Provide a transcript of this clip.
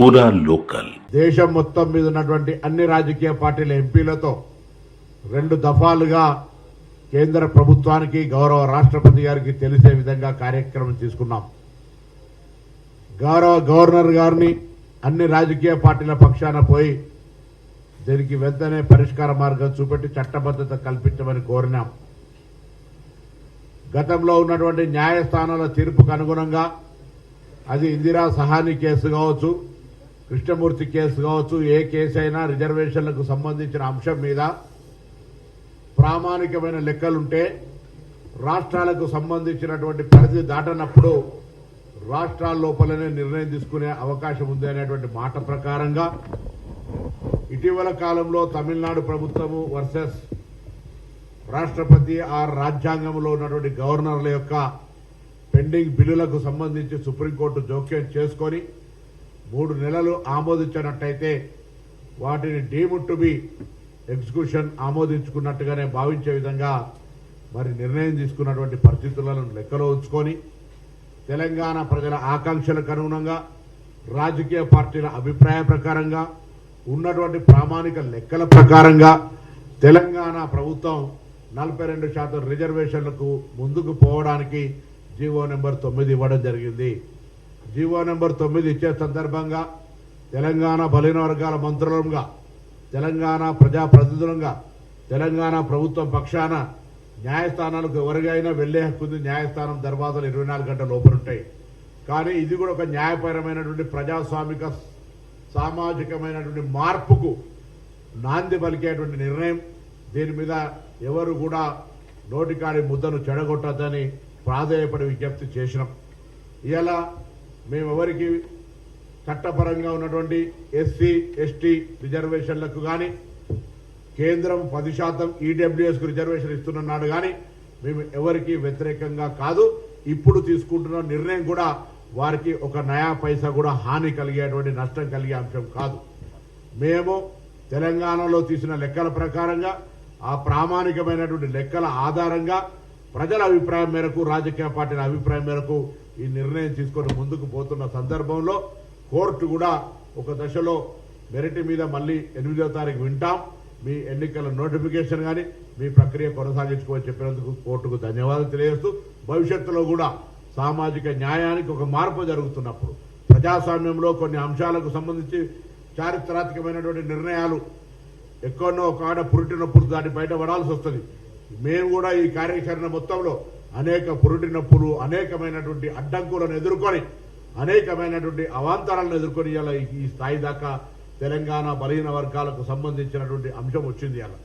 పూరా లోకల్. దేశం మొత్తం మీద ఉన్నటువంటి అన్ని రాజకీయ పార్టీల ఎంపీలతో 2 దఫాలుగా కేంద్ర ప్రభుత్వానికి గౌరవ రాష్ట్రపతి గారికి తెలిసే విధంగా కార్యక్రమం తీసుకున్నాం. గౌరవ గవర్నర్ గారిని అన్ని రాజకీయ పార్టీల పక్షాన పోయి దీనికి వెంటనే పరిష్కార మార్గం చూపెట్టి చట్టబద్ధత కల్పించమని కోరినాం. గతంలో ఉన్నటువంటి న్యాయస్థానాల తీర్పుకు అనుగుణంగా అది ఇందిరా సహాని కేసు కావచ్చు, కృష్ణమూర్తి కేసు కావచ్చు, ఏ కేసు అయినా రిజర్వేషన్లకు సంబంధించిన అంశం మీద ప్రామాణికమైన లెక్కలుంటే రాష్ట్రాలకు సంబంధించినటువంటి పరిధి దాటనప్పుడు రాష్ట్రాల లోపలనే నిర్ణయం తీసుకునే అవకాశం ఉంది అనేటువంటి మాట ప్రకారంగా ఇటీవల కాలంలో తమిళనాడు ప్రభుత్వము వర్సెస్ రాష్ట్రపతి రాజ్యాంగంలో ఉన్నటువంటి గవర్నర్ల యొక్క పెండింగ్ బిల్లులకు సంబంధించి సుప్రీంకోర్టు జోక్యం చేసుకొని 3 నెలలు ఆమోదించినట్టయితే వాటిని డీమ్డ్ టు బి ఎగ్జిక్యూషన్ ఆమోదించుకున్నట్టుగానే భావించే విధంగా మరి నిర్ణయం తీసుకున్నటువంటి పరిస్థితులను లెక్కలో ఉంచుకొని తెలంగాణ ప్రజల ఆకాంక్షలకు అనుగుణంగా రాజకీయ పార్టీల అభిప్రాయ ప్రకారంగా ఉన్నటువంటి ప్రామాణిక లెక్కల ప్రకారంగా తెలంగాణ ప్రభుత్వం 42% రిజర్వేషన్లకు ముందుకు పోవడానికి జీవో నెంబర్ 9 ఇవ్వడం జరిగింది. జీవో నెంబర్ 9 ఇచ్చే సందర్భంగా తెలంగాణ బలహీన వర్గాల మంత్రులంగా, తెలంగాణ ప్రజాప్రతినిధులంగా, తెలంగాణ ప్రభుత్వం పక్షాన న్యాయస్థానాలకు ఎవరికైనా వెళ్లే హక్కు ఉంది. న్యాయస్థానం దర్వాజాలు 24 గంటల లోపల ఉంటాయి. కానీ ఇది కూడా ఒక న్యాయపరమైనటువంటి ప్రజాస్వామిక సామాజికమైనటువంటి మార్పుకు నాంది పలికేటువంటి నిర్ణయం. దీని మీద ఎవరు కూడా నోటికాడి ముద్దను చెడగొట్టద్దని ప్రాధేయపడి విజ్ఞప్తి చేసినాం. ఇలా మేమెవరికి చట్టపరంగా ఉన్నటువంటి ఎస్సీ ఎస్టీ రిజర్వేషన్లకు కానీ కేంద్రం 10% ఈడబ్ల్యూఎస్కు రిజర్వేషన్ ఇస్తున్నాడు కానీ మేము ఎవరికి వ్యతిరేకంగా కాదు. ఇప్పుడు తీసుకుంటున్న నిర్ణయం కూడా వారికి ఒక నయా పైసా కూడా హాని కలిగేటువంటి నష్టం కలిగే అంశం కాదు. మేము తెలంగాణలో తీసిన లెక్కల ప్రకారంగా ఆ ప్రామాణికమైనటువంటి లెక్కల ఆధారంగా ప్రజల అభిప్రాయం మేరకు, రాజకీయ పార్టీల అభిప్రాయం మేరకు ఈ నిర్ణయం తీసుకొని ముందుకు పోతున్న సందర్భంలో కోర్టు కూడా ఒక దశలో మెరిట్ మీద మళ్ళీ 8వ తారీఖు వింటాం. మీ ఎన్నికల నోటిఫికేషన్ కానీ మీ ప్రక్రియ కొనసాగించుకోవని చెప్పినందుకు కోర్టుకు ధన్యవాదాలు తెలియజేస్తూ భవిష్యత్తులో కూడా సామాజిక న్యాయానికి ఒక మార్పు జరుగుతున్నప్పుడు ప్రజాస్వామ్యంలో కొన్ని అంశాలకు సంబంధించి చారిత్రాత్మకమైనటువంటి నిర్ణయాలు ఎక్కడో ఒక ఆడ పురిటినప్పుడు దాన్ని బయట పడాల్సి వస్తుంది. మేము కూడా ఈ కార్యాచరణ మొత్తంలో అనేక పురిటినప్పుడు అనేకమైనటువంటి అడ్డంకులను ఎదుర్కొని అనేకమైనటువంటి అవాంతరాలను ఎదుర్కొని ఇలా ఈ స్థాయి దాకా తెలంగాణ బలహీన వర్గాలకు సంబంధించినటువంటి అంశం వచ్చింది అలా.